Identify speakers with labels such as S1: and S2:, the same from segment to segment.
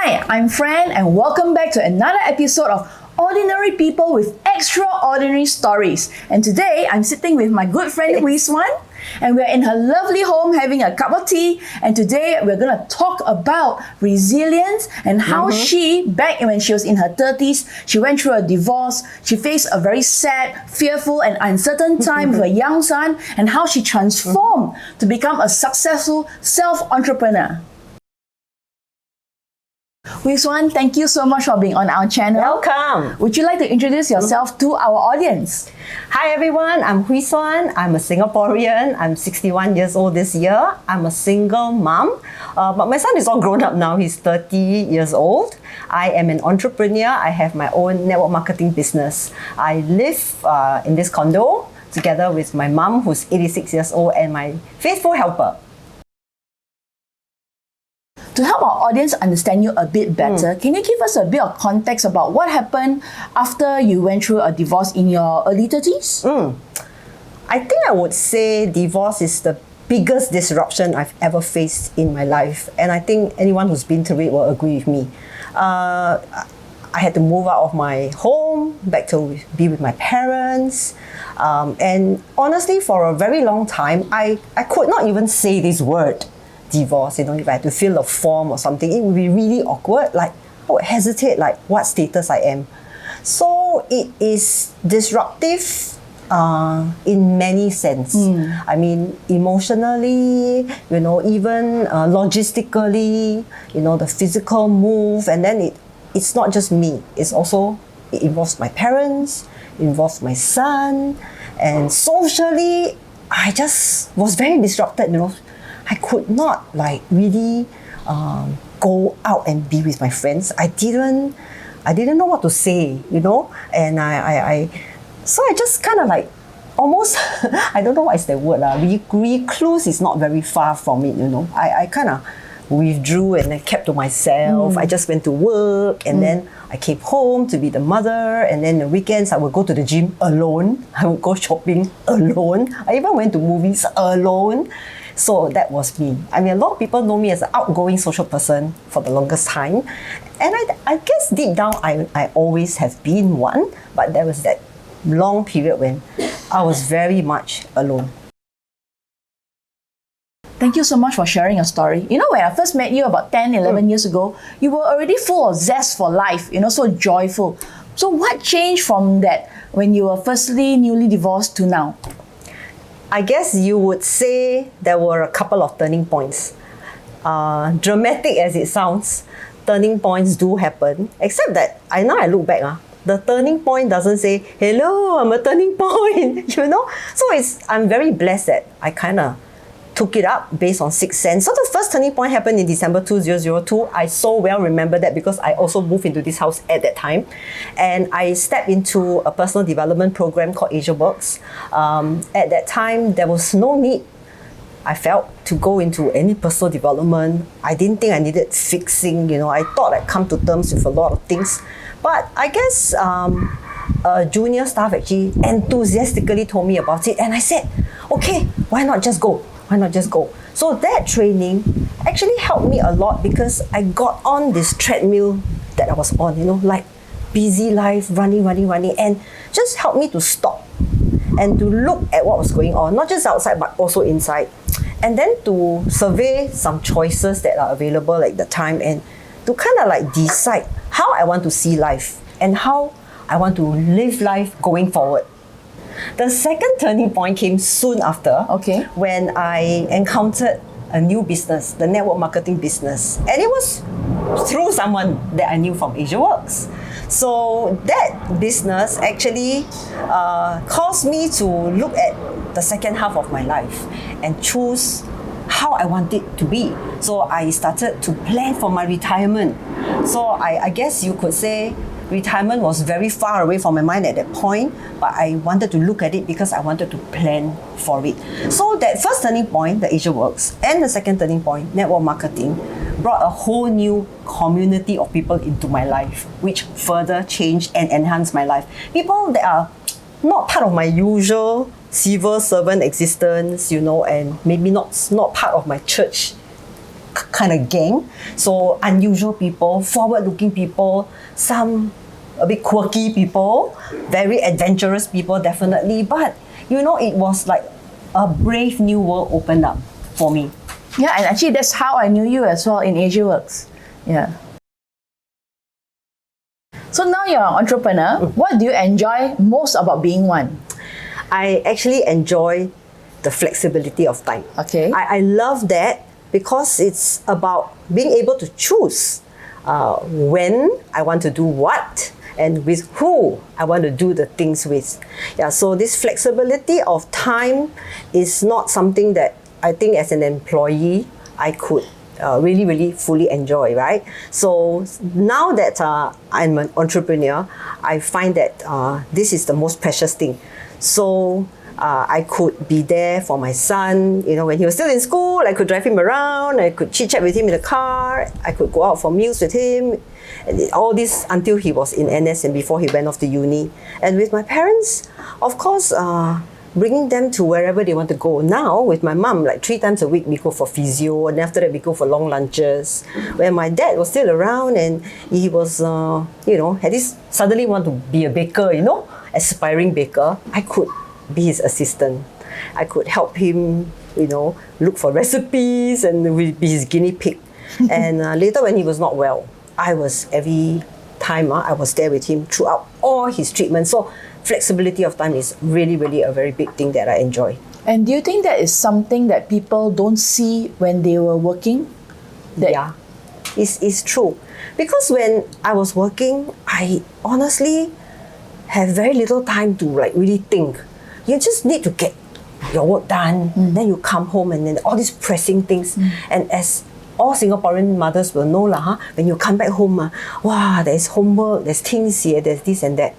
S1: Hi, I'm Fran and welcome back to another episode of Ordinary People with Extraordinary Stories. And today I'm sitting with my good friend Suan, and we're in her lovely home having a cup of tea. And today we're going to talk about resilience and how she, back when she was in her 30s, she went through a divorce. She faced a very sad, fearful and uncertain time with a young son, and how she transformed to become a successful self-entrepreneur. Suan, thank you so much for being on our channel.
S2: Welcome.
S1: Would you like to introduce yourself to our audience?
S2: Hi everyone, I'm Suan. I'm a Singaporean. I'm 61 years old this year. I'm a single mom, but my son is all grown up now. He's 30 years old. I am an entrepreneur. I have my own network marketing business. I live in this condo together with my mom, who's 86 years old, and my faithful helper.
S1: To help our audience understand you a bit better, can you give us a bit of context about what happened after you went through a divorce in your early 30s?
S2: I think I would say divorce is the biggest disruption I've ever faced in my life. And I think anyone who's been through it will agree with me. I had to move out of my home, back to be with my parents. And honestly, for a very long time, I could not even say this word. Divorce, if I had to fill a form or something, it would be really awkward. Like, I would hesitate, like what status I am. So it is disruptive in many sense. I mean, emotionally, even logistically, the physical move, and then it's not just me. It involves my parents, it involves my son, and socially, I just was very disrupted. I could not really go out and be with my friends. I didn't know what to say, and so I just kind of almost I don't know what is the word. Recluse is not very far from it, I kind of withdrew and I kept to myself. I just went to work, and then I came home to be the mother, and then the weekends I would go to the gym alone. I would go shopping alone. I even went to movies alone. So that was me. I mean, a lot of people know me as an outgoing social person for the longest time. And I guess deep down, I always have been one. But there was that long period when I was very much alone.
S1: Thank you so much for sharing your story. When I first met you about 10, 11 years ago, you were already full of zest for life, so joyful. So what changed from that when you were firstly newly divorced to now?
S2: I guess you would say there were a couple of turning points. Dramatic as it sounds, turning points do happen. Except that I look back, the turning point doesn't say, hello, I'm a turning point, So I'm very blessed that I kind of took it up based on sixth sense. So the first turning point happened in December 2002. I so well remember that because I also moved into this house at that time. And I stepped into a personal development program called AsiaWorks. At that time, there was no need, I felt, to go into any personal development. I didn't think I needed fixing, I thought I'd come to terms with a lot of things. But I guess a junior staff actually enthusiastically told me about it. And I said, okay, why not just go? Why not just go? So that training actually helped me a lot because I got on this treadmill that I was on, like busy life, running, and just helped me to stop and to look at what was going on, not just outside, but also inside. And then to survey some choices that are available at the time and to kind of decide how I want to see life and how I want to live life going forward. The second turning point came soon after, when I encountered a new business, the network marketing business. And it was through someone that I knew from AsiaWorks. So that business actually caused me to look at the second half of my life and choose how I want it to be. So I started to plan for my retirement. So I guess you could say retirement was very far away from my mind at that point, but I wanted to look at it because I wanted to plan for it. So that first turning point, the AsiaWorks, and the second turning point, network marketing, brought a whole new community of people into my life, which further changed and enhanced my life. People that are not part of my usual civil servant existence, and maybe not part of my church kind of gang. So unusual people, forward-looking people, some a bit quirky people, very adventurous people, definitely. But you know, it was like a brave new world opened up for me.
S1: Yeah, and actually that's how I knew you as well in Asia Works. Yeah. So now you're an entrepreneur. What do you enjoy most about being one?
S2: I actually enjoy the flexibility of time.
S1: Okay.
S2: I love that because it's about being able to choose when I want to do what and with who I want to do the things with. Yeah, so this flexibility of time is not something that I think as an employee I could really fully enjoy, right? So now that I'm an entrepreneur, I find that this is the most precious thing. So I could be there for my son, you know, when he was still in school. I could drive him around, I could chit chat with him in the car, I could go out for meals with him, and all this until he was in NS and before he went off to uni. And with my parents, of course, bringing them to wherever they want to go. Now with my mum, like 3 times a week we go for physio, and after that we go for long lunches. When my dad was still around and he was, you know, had this suddenly want to be a baker, you know, aspiring baker, I could be his assistant. I could help him, you know, look for recipes and be his guinea pig. And later when he was not well, I was every time I was there with him throughout all his treatments. So flexibility of time is really a very big thing that I enjoy.
S1: And do you think that is something that people don't see when they were working?
S2: Yeah, it's true. Because when I was working, I honestly have very little time to like really think. You just need to get your work done, then you come home and then all these pressing things. And as all Singaporean mothers will know when you come back home, wow, there's homework, there's things here, there's this and that.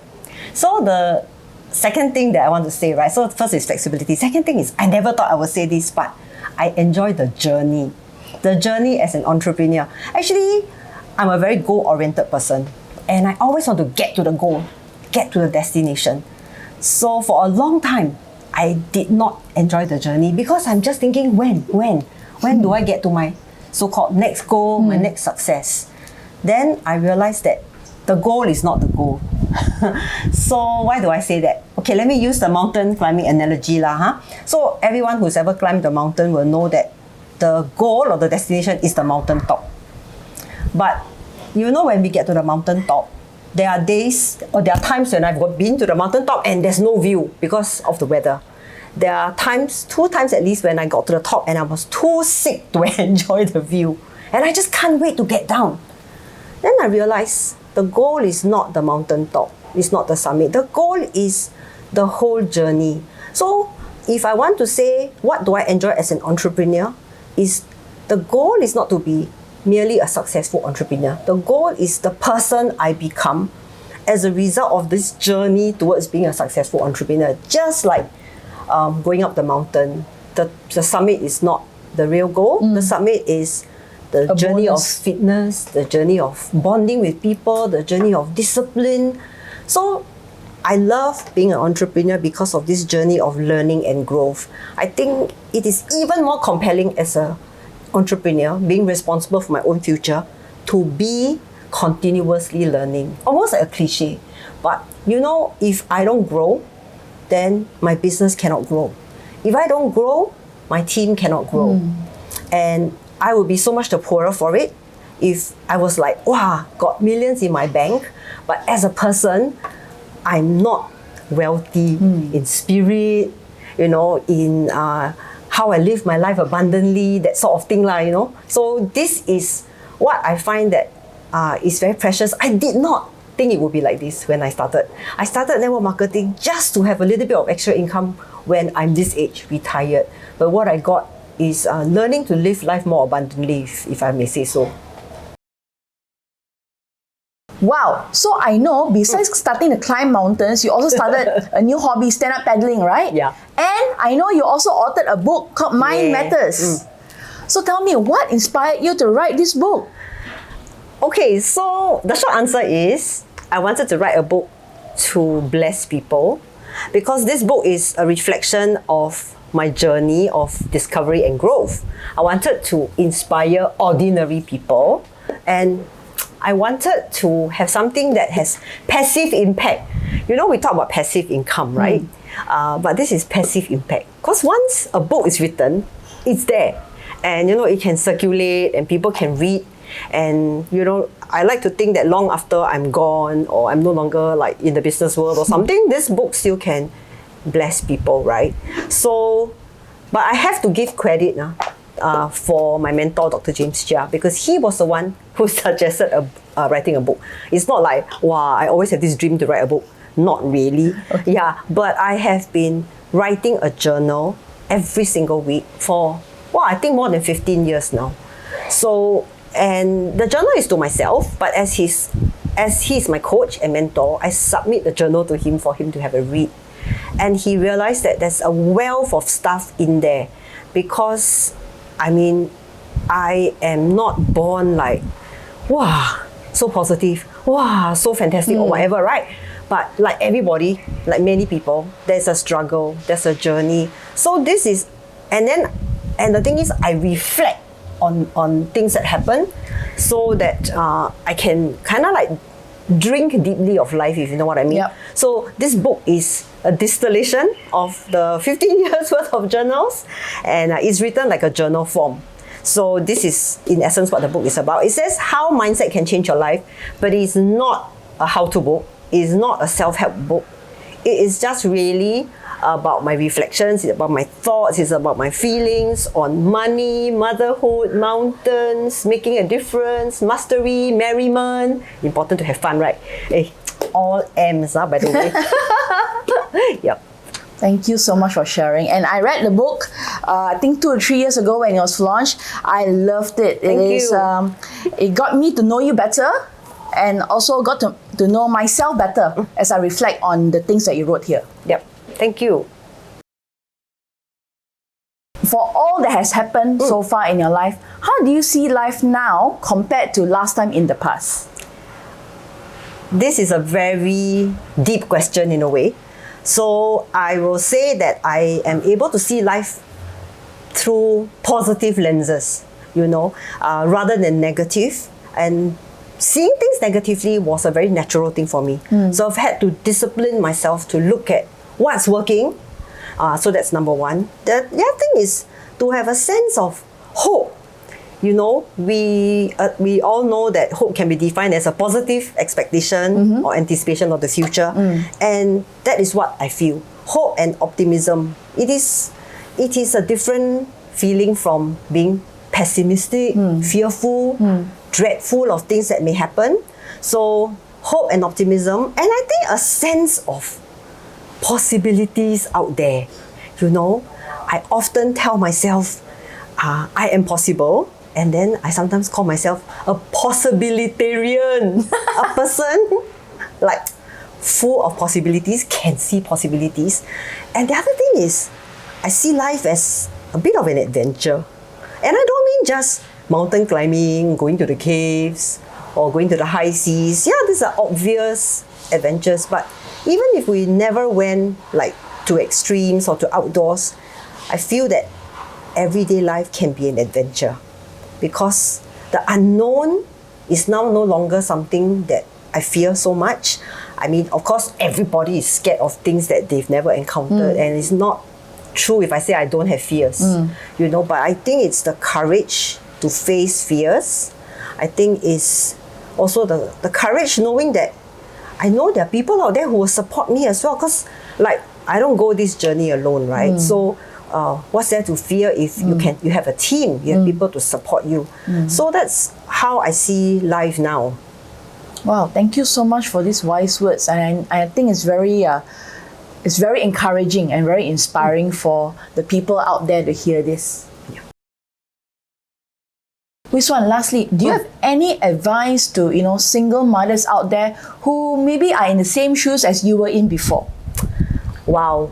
S2: So the second thing that I want to say, right? So first is flexibility. Second thing is, I never thought I would say this, but I enjoy the journey. The journey as an entrepreneur. Actually, I'm a very goal-oriented person. And I always want to get to the goal, get to the destination. So for a long time, I did not enjoy the journey because I'm just thinking, when do I get to my so-called next goal, my next success? Then I realized that the goal is not the goal. So why do I say that? Okay, let me use the mountain climbing analogy lah. So everyone who's ever climbed the mountain will know that the goal or the destination is the mountain top. But you know, when we get to the mountain top, there are days or there are times when I've been to the mountain top and there's no view because of the weather. There are times, 2 times at least, when I got to the top and I was too sick to enjoy the view. And I just can't wait to get down. Then I realized the goal is not the mountain top. It's not the summit. The goal is the whole journey. So if I want to say, what do I enjoy as an entrepreneur? Is the goal is not to be merely a successful entrepreneur. The goal is the person I become as a result of this journey towards being a successful entrepreneur. Just like going up the mountain, the summit is not the real goal. The summit is the journey of fitness, the journey of bonding with people, the journey of discipline. So I love being an entrepreneur because of this journey of learning and growth. I think it is even more compelling as an entrepreneur, being responsible for my own future, to be continuously learning. Almost like a cliche. But you know, if I don't grow, then my business cannot grow. If I don't grow, my team cannot grow. And I would be so much the poorer for it if I was like, wow, got millions in my bank, but as a person, I'm not wealthy in spirit, you know, in how I live my life abundantly, that sort of thing lah, you know. So this is what I find that is very precious. I did not think it would be like this when I started. I started network marketing just to have a little bit of extra income when I'm this age, retired. But what I got is learning to live life more abundantly, if I may say so.
S1: Wow, so I know besides starting to climb mountains, you also started a new hobby, stand-up paddling, right?
S2: Yeah.
S1: And I know you also authored a book called Mind Matters. So tell me, what inspired you to write this book?
S2: Okay, so the short answer is I wanted to write a book to bless people because this book is a reflection of my journey of discovery and growth. I wanted to inspire ordinary people, and I wanted to have something that has passive impact. You know, we talk about passive income, right? But this is passive impact. Because once a book is written, it's there. And, you know, it can circulate and people can read. And, you know, I like to think that long after I'm gone or I'm no longer like in the business world or something, this book still can bless people, right? So, but I have to give credit for my mentor, Dr. James Chia, because he was the one who suggested writing a book. It's not like, wow, I always have this dream to write a book. Not really. Okay. Yeah, but I have been writing a journal every single week for, well, I think more than 15 years now. So, and the journal is to myself, but as he's my coach and mentor, I submit the journal to him for him to have a read. And he realized that there's a wealth of stuff in there because, I mean, I am not born like, wow, so positive, wow, so fantastic or whatever, right? But like everybody, like many people, there's a struggle, there's a journey. So this is, and the thing is, I reflect on things that happen so that I can kind of like drink deeply of life, if you know what I mean.
S1: Yep.
S2: So this book is a distillation of the 15 years worth of journals, and it's written like a journal form. So this is in essence what the book is about. It says how mindset can change your life, but it's not a how-to book. It's not a self-help book. It is just really about my reflections, it's about my thoughts, it's about my feelings on money, motherhood, mountains, making a difference, mastery, merriment. Important to have fun, right? Hey, all M's, by the way. Yep.
S1: Thank you so much for sharing. And I read the book, I think 2 or 3 years ago when it was launched. I loved it. It got me to know you better, and also got to know myself better as I reflect on the things that you wrote here.
S2: Yep. Thank you.
S1: For all that has happened so far in your life, how do you see life now compared to last time in the past?
S2: This is a very deep question in a way. So I will say that I am able to see life through positive lenses, you know, rather than negative. And seeing things negatively was a very natural thing for me. So I've had to discipline myself to look at what's working. So that's number one. The other thing is to have a sense of hope. You know, we all know that hope can be defined as a positive expectation or anticipation of the future. And that is what I feel. Hope and optimism. It is a different feeling from being pessimistic, fearful, dreadful of things that may happen. So hope and optimism, and I think a sense of possibilities out there. You know, I often tell myself I am possible, and then I sometimes call myself a possibilitarian. A person like full of possibilities, can see possibilities. And the other thing is, I see life as a bit of an adventure. And I don't mean just mountain climbing, going to the caves, or going to the high seas. Yeah, these are obvious adventures, but even if we never went like to extremes or to outdoors, I feel that everyday life can be an adventure, because the unknown is now no longer something that I fear so much. I mean, of course, everybody is scared of things that they've never encountered, and it's not true if I say I don't have fears, you know, but I think it's the courage to face fears. I think is also the courage knowing that I know there are people out there who will support me as well, because like I don't go this journey alone, right? So what's there to fear if you have a team, you have people to support you. So that's how I see life now.
S1: Wow, thank you so much for these wise words, and I think it's very encouraging and very inspiring for the people out there to hear this. Suan, lastly, do you have any advice to single mothers out there who maybe are in the same shoes as you were in before?
S2: Wow,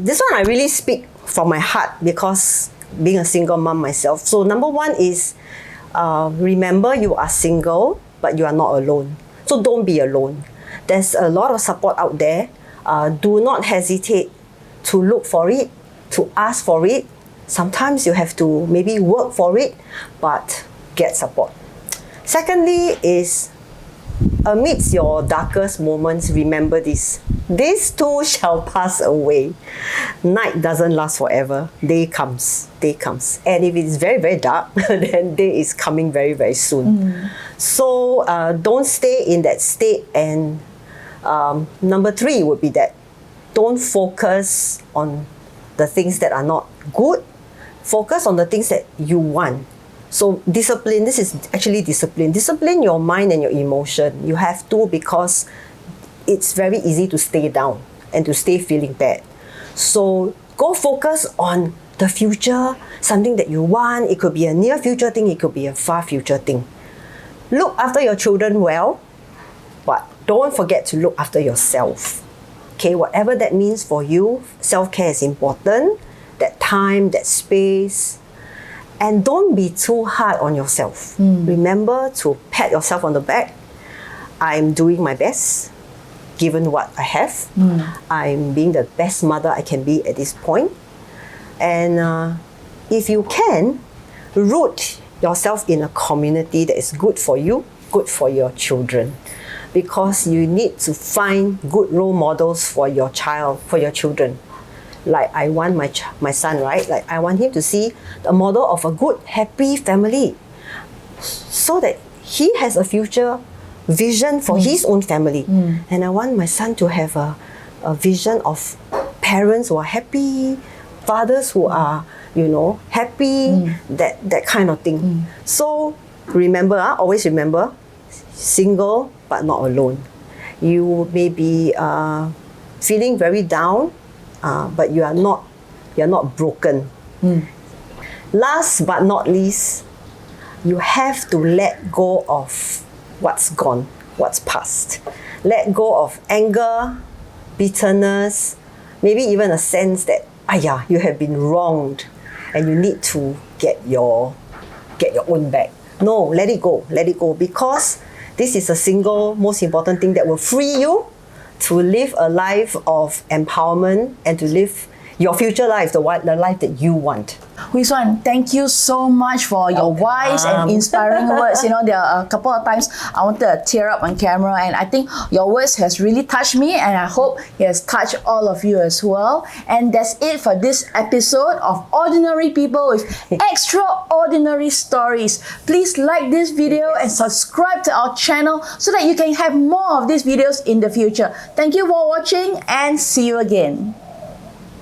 S2: this one I really speak from my heart, because being a single mom myself. So number one is remember you are single, but you are not alone. So don't be alone. There's a lot of support out there. Do not hesitate to look for it. to ask for it. Sometimes you have to maybe work for it, but get support. Secondly is, amidst your darkest moments, remember this. This too shall pass away. Night doesn't last forever. Day comes. Day comes. And if it's very, very dark, then day is coming very, very soon. So don't stay in that state. And number 3 would be that don't focus on the things that are not good. Focus on the things that you want. So discipline, this is actually discipline. Discipline your mind and your emotion. You have to, because it's very easy to stay down and to stay feeling bad. So go focus on the future, something that you want. It could be a near future thing, it could be a far future thing. Look after your children well, but don't forget to look after yourself. Okay, whatever that means for you, self-care is important. That time, that space. And don't be too hard on yourself. Remember to pat yourself on the back. I'm doing my best, given what I have. I'm being the best mother I can be at this point. And if you can, root yourself in a community that is good for you, good for your children. Because you need to find good role models for your child, for your children. Like I want my son, right? Like I want him to see the model of a good, happy family, so that he has a future vision for his own family. And I want my son to have a vision of parents who are happy, fathers who are, happy, that kind of thing. So remember, always remember, single but not alone. You may be feeling very down, but you are not broken. Last but not least, you have to let go of what's gone, what's past. Let go of anger, bitterness, maybe even a sense that, you have been wronged and you need to get your own back. No, let it go, because this is the single most important thing that will free you to live a life of empowerment and to live your future life, the life that you want.
S1: Suan, thank you so much for your wise and inspiring words. There are a couple of times I wanted to tear up on camera, and I think your words has really touched me, and I hope it has touched all of you as well. And that's it for this episode of Ordinary People with Extraordinary Stories. Please like this video and subscribe to our channel so that you can have more of these videos in the future. Thank you for watching, and see you again.